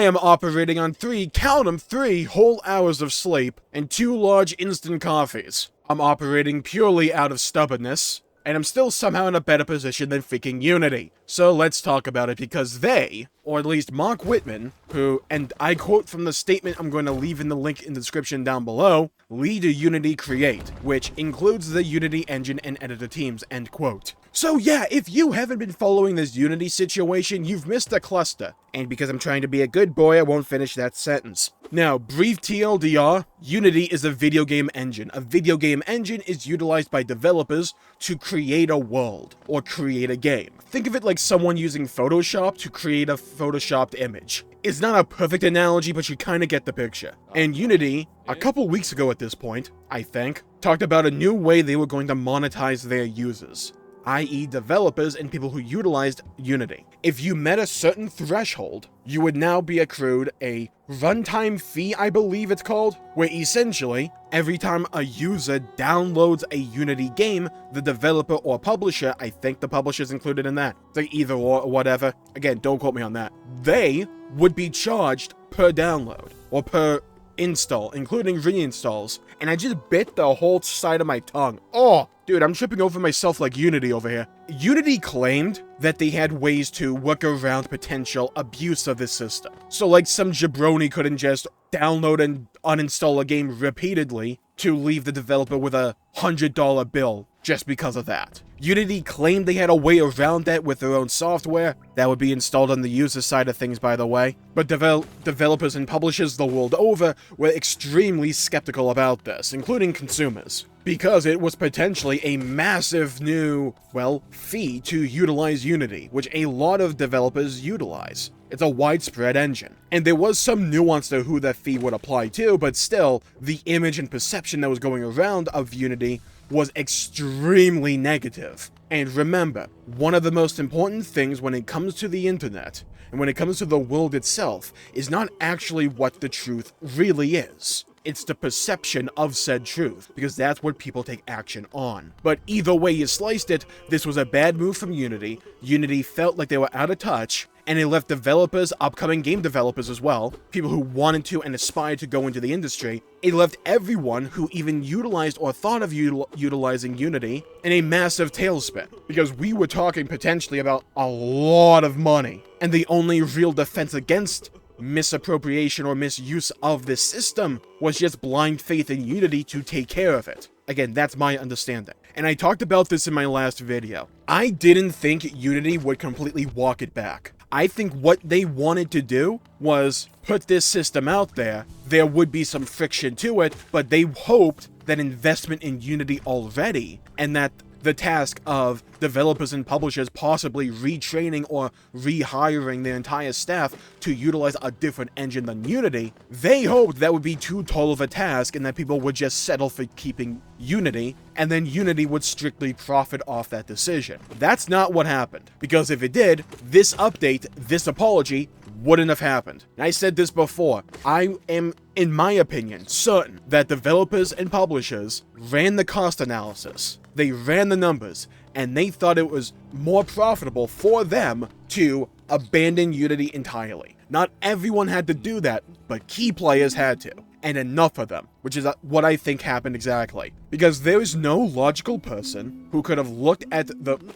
I am operating on count 'em, 3 whole hours of sleep and 2 large instant coffees. I'm operating purely out of stubbornness, and I'm still somehow in a better position than freaking Unity. So let's talk about it, because they, or at least Mark Whitman, who, and I quote from the statement I'm going to leave in the link in the description down below, lead a Unity Create, which includes the Unity engine and editor teams, end quote. So yeah, if you haven't been following this Unity situation, you've missed a cluster. And because I'm trying to be a good boy, I won't finish that sentence. Now, brief TLDR, Unity is a video game engine. A video game engine is utilized by developers to create a world, or create a game. Think of it like someone using Photoshop to create a photoshopped image. It's not a perfect analogy, but you kinda get the picture. And Unity, a couple weeks ago at this point, I think, talked about a new way they were going to monetize their users, i.e. developers and people who utilized Unity. If you met a certain threshold, you would now be accrued a runtime fee, I believe it's called, where essentially, every time a user downloads a Unity game, the developer or publisher, I think the publisher's included in that, say either or whatever, again, don't quote me on that, they would be charged per download, or per install, including reinstalls, and I just bit the whole side of my tongue. Oh, dude, I'm tripping over myself like Unity over here. Unity claimed that they had ways to work around potential abuse of this system. So like some jabroni couldn't just download and uninstall a game repeatedly to leave the developer with a $100 bill just because of that. Unity claimed they had a way around that with their own software that would be installed on the user side of things, by the way, but developers and publishers the world over were extremely skeptical about this, including consumers, because it was potentially a massive new, well, fee to utilize Unity, which a lot of developers utilize. It's a widespread engine. And there was some nuance to who that fee would apply to, but still, the image and perception that was going around of Unity was extremely negative. And remember, one of the most important things when it comes to the internet, and when it comes to the world itself, is not actually what the truth really is. It's the perception of said truth, because that's what people take action on. But either way you sliced it, this was a bad move from Unity. Unity felt like they were out of touch, and it left developers, upcoming game developers as well, people who wanted to and aspired to go into the industry, it left everyone who even utilized or thought of utilizing Unity in a massive tailspin, because we were talking potentially about a lot of money, and the only real defense against misappropriation or misuse of this system was just blind faith in Unity to take care of it. Again, that's my understanding. And I talked about this in my last video. I didn't think Unity would completely walk it back. I think what they wanted to do was put this system out there. There would be some friction to it, but they hoped that investment in Unity already, and that the task of developers and publishers possibly retraining or rehiring their entire staff to utilize a different engine than Unity, they hoped that would be too tall of a task and that people would just settle for keeping Unity, and then Unity would strictly profit off that decision. That's not what happened, because if it did, this update, this apology, wouldn't have happened. And I said this before, I am, in my opinion, certain that developers and publishers ran the cost analysis, they ran the numbers, and they thought it was more profitable for them to abandon Unity entirely. Not everyone had to do that, but key players had to, and enough of them, which is what I think happened exactly. Because there is no logical person who could have looked at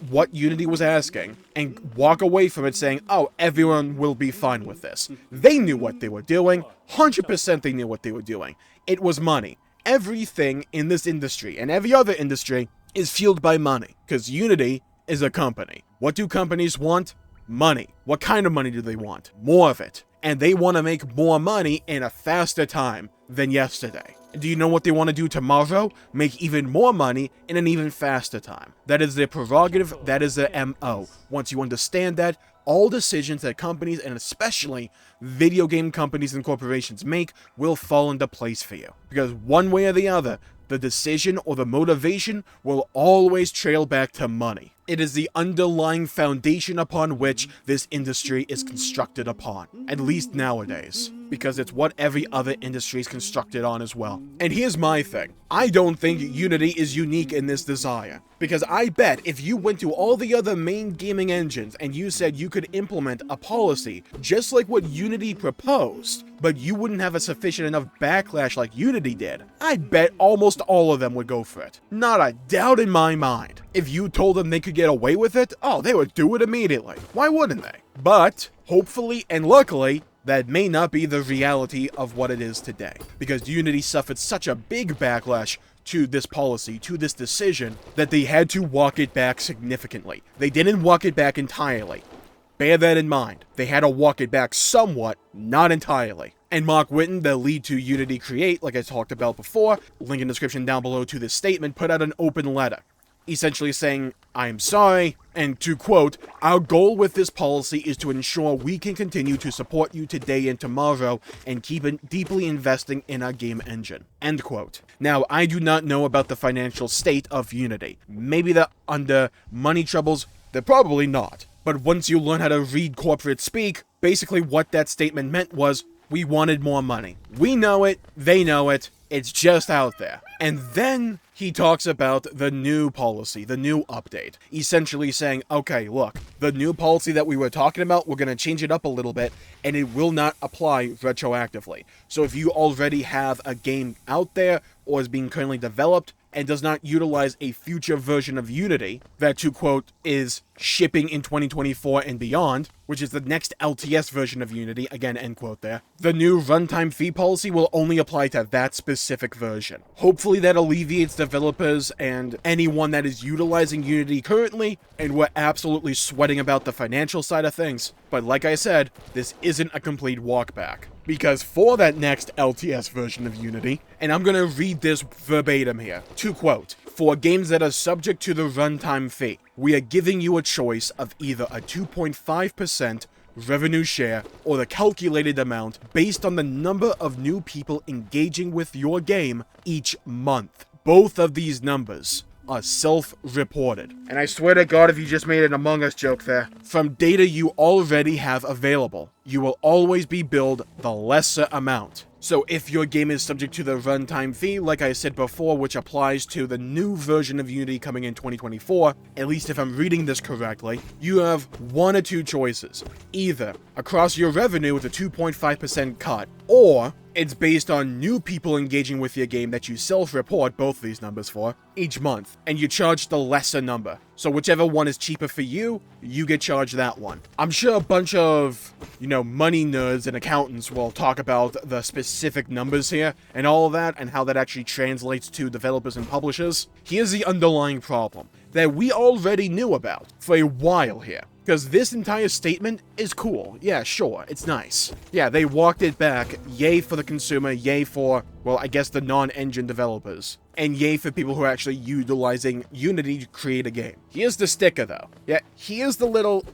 what Unity was asking and walk away from it saying, oh, everyone will be fine with this. They knew what they were doing, 100% they knew what they were doing. It was money. Everything in this industry, and every other industry, is fueled by money, because Unity is a company. What do companies want? Money. What kind of money do they want? More of it. And they want to make more money in a faster time than yesterday. Do you know what they want to do tomorrow? Make even more money in an even faster time. That is their prerogative, that is their MO. Once you understand that, all decisions that companies, and especially video game companies and corporations make, will fall into place for you. Because one way or the other, the decision or the motivation will always trail back to money. It is the underlying foundation upon which this industry is constructed upon, at least nowadays, because it's what every other industry is constructed on as well. And here's my thing. I don't think Unity is unique in this desire, because I bet if you went to all the other main gaming engines and you said you could implement a policy just like what Unity proposed, but you wouldn't have a sufficient enough backlash like Unity did, I bet almost all of them would go for it. Not a doubt in my mind. If you told them they could get away with it, oh, they would do it immediately. Why wouldn't they? But, hopefully and luckily, that may not be the reality of what it is today, because Unity suffered such a big backlash to this policy, to this decision, that they had to walk it back significantly. They didn't walk it back entirely. Bear that in mind. They had to walk it back somewhat, not entirely. And Mark Whitten, the lead to Unity Create, like I talked about before, link in the description down below to this statement, put out an open letter, essentially saying, "I am sorry," and to quote, "Our goal with this policy is to ensure we can continue to support you today and tomorrow and keep deeply investing in our game engine," end quote. Now, I do not know about the financial state of Unity. Maybe they're under money troubles, they're probably not. But once you learn how to read corporate speak, basically what that statement meant was, we wanted more money. We know it, they know it, it's just out there. And then he talks about the new policy, the new update, essentially saying, okay, look, the new policy that we were talking about, we're going to change it up a little bit, and it will not apply retroactively. So if you already have a game out there, or is being currently developed, and does not utilize a future version of Unity, that, to quote, is shipping in 2024 and beyond, which is the next LTS version of Unity, again, end quote there, the new runtime fee policy will only apply to that specific version. Hopefully that alleviates developers and anyone that is utilizing Unity currently, and we're absolutely sweating about the financial side of things. But like I said, this isn't a complete walkback. Because for that next LTS version of Unity, and I'm gonna read this verbatim here, to quote, "For games that are subject to the runtime fee, we are giving you a choice of either a 2.5% revenue share or the calculated amount based on the number of new people engaging with your game each month. Both of these numbers are self-reported." And I swear to God, if you just made an Among Us joke there, from data you already have available, you will always be billed the lesser amount. So if your game is subject to the runtime fee, like I said before, which applies to the new version of Unity coming in 2024, at least if I'm reading this correctly, you have one or two choices. Either across your revenue with a 2.5% cut, or it's based on new people engaging with your game that you self-report both these numbers for each month, and you charge the lesser number. So whichever one is cheaper for you, you get charged that one. I'm sure a bunch of, money nerds and accountants will talk about the specific numbers here and all of that, and how that actually translates to developers and publishers. Here's the underlying problem that we already knew about for a while here. Because this entire statement is cool. Yeah, sure, it's nice. Yeah, they walked it back. Yay for the consumer, yay for, well, I guess the non-engine developers. And yay for people who are actually utilizing Unity to create a game. Here's the sticker, though. Yeah, here's the little,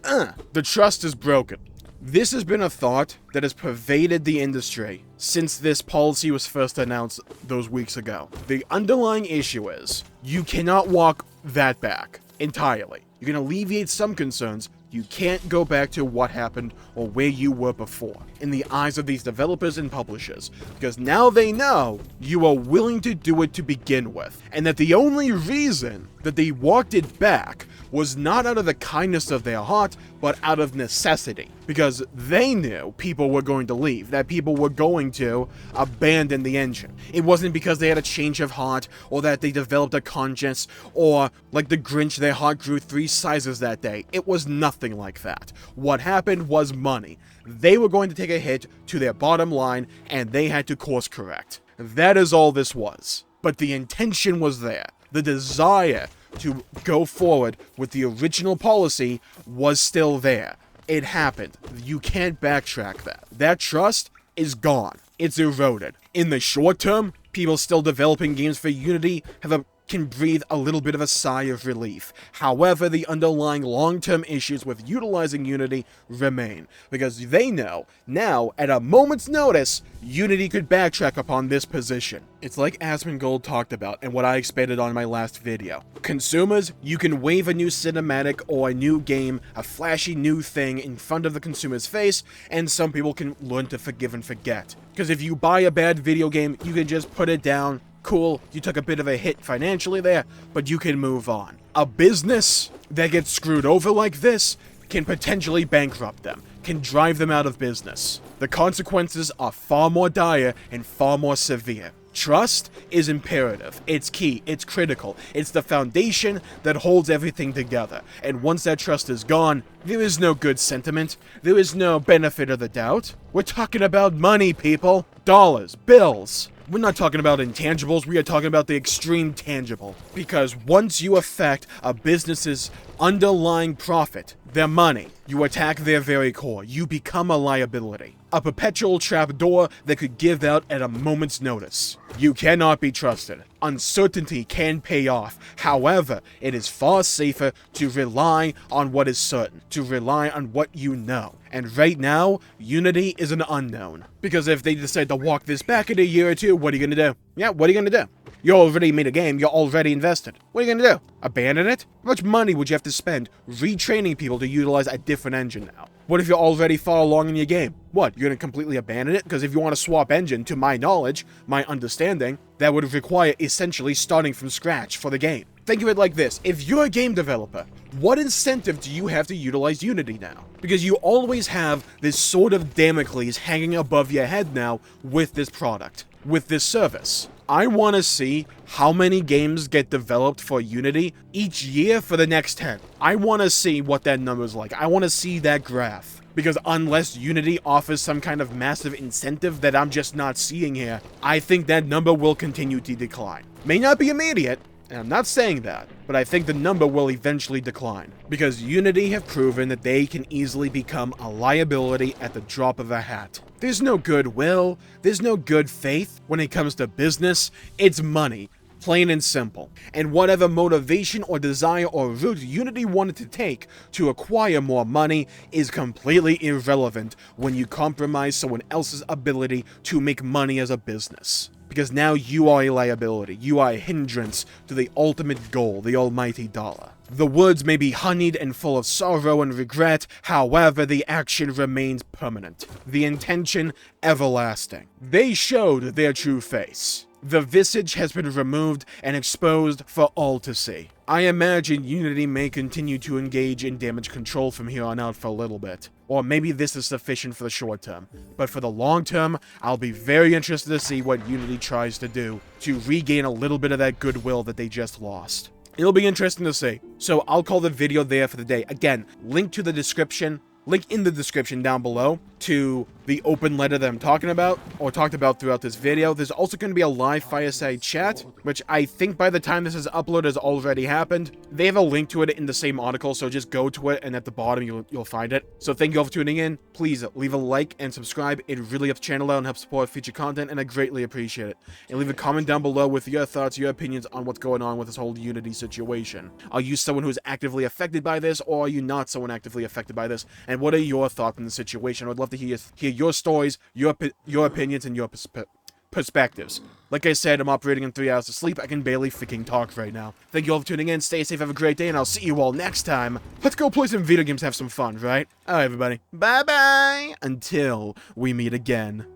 The trust is broken. This has been a thought that has pervaded the industry since this policy was first announced those weeks ago. The underlying issue is, you cannot walk that back entirely. You can alleviate some concerns, you can't go back to what happened or where you were before, in the eyes of these developers and publishers, because now they know you are willing to do it to begin with, and that the only reason that they walked it back was not out of the kindness of their heart, but out of necessity, because they knew people were going to leave, that people were going to abandon the engine. It wasn't because they had a change of heart, or that they developed a conscience, or like the Grinch, their heart grew 3 sizes that day. It was nothing like that. What happened was money. They were going to take a hit to their bottom line, and they had to course correct. That is all this was. But the intention was there. The desire to go forward with the original policy was still there. It happened. You can't backtrack that. That trust is gone. It's eroded. In the short term, people still developing games for Unity have a can breathe a little bit of a sigh of relief. However, the underlying long-term issues with utilizing Unity remain, because they know, now, at a moment's notice, Unity could backtrack upon this position. It's like Asmongold talked about, and what I expanded on in my last video. Consumers, you can wave a new cinematic or a new game, a flashy new thing in front of the consumer's face, and some people can learn to forgive and forget. Because if you buy a bad video game, you can just put it down. Cool, you took a bit of a hit financially there, but you can move on. A business that gets screwed over like this can potentially bankrupt them, can drive them out of business. The consequences are far more dire and far more severe. Trust is imperative, it's key, it's critical, it's the foundation that holds everything together, and once that trust is gone, there is no good sentiment, there is no benefit of the doubt. We're talking about money, people. Dollars, bills. We're not talking about intangibles, we are talking about the extreme tangible. Because once you affect a business's underlying profit, their money, you attack their very core, you become a liability. A perpetual trapdoor that could give out at a moment's notice. You cannot be trusted. Uncertainty can pay off. However, it is far safer to rely on what is certain, to rely on what you know. And right now, Unity is an unknown. Because if they decide to walk this back in a year or two, what are you gonna do? Yeah, what are you gonna do? You already made a game, you're already invested. What are you gonna do? Abandon it? How much money would you have to spend retraining people to utilize a different engine now? What if you're already far along in your game? What, you're gonna completely abandon it? Because if you want to swap engine, to my knowledge, my understanding, that would require essentially starting from scratch for the game. Think of it like this, if you're a game developer, what incentive do you have to utilize Unity now? Because you always have this sword of Damocles hanging above your head now with this product, with this service. I want to see how many games get developed for Unity each year for the next 10. I want to see what that number's like. I want to see that graph. Because unless Unity offers some kind of massive incentive that I'm just not seeing here, I think that number will continue to decline. May not be immediate, and I'm not saying that, but I think the number will eventually decline. Because Unity have proven that they can easily become a liability at the drop of a hat. There's no goodwill, there's no good faith when it comes to business, it's money. Plain and simple. And whatever motivation or desire or route Unity wanted to take to acquire more money is completely irrelevant when you compromise someone else's ability to make money as a business. Because now you are a liability, you are a hindrance to the ultimate goal, the almighty dollar. The words may be honeyed and full of sorrow and regret, however the action remains permanent. The intention everlasting. They showed their true face. The visage has been removed and exposed for all to see. I imagine Unity may continue to engage in damage control from here on out for a little bit. Or maybe this is sufficient for the short term. But for the long term, I'll be very interested to see what Unity tries to do to regain a little bit of that goodwill that they just lost. It'll be interesting to see. So I'll call the video there for the day. Again, link in the description down below to the open letter that I'm talking about, or talked about throughout this video. There's also going to be a live fireside chat, which I think by the time this is uploaded has already happened. They have a link to it in the same article, so just go to it, and at the bottom you'll find it. So thank you all for tuning in. Please leave a like and subscribe. It really helps the channel out and helps support future content, and I greatly appreciate it. And leave a comment down below with your thoughts, your opinions on what's going on with this whole Unity situation. Are you someone who's actively affected by this, or are you not someone actively affected by this? And what are your thoughts on the situation? I'd love to hear your stories, your opinions, and your perspectives. Like I said, I'm operating in 3 hours of sleep. I can barely freaking talk right now. Thank you all for tuning in. Stay safe, have a great day, and I'll see you all next time. Let's go play some video games, have some fun, right? Alright, everybody. Bye-bye! Until we meet again.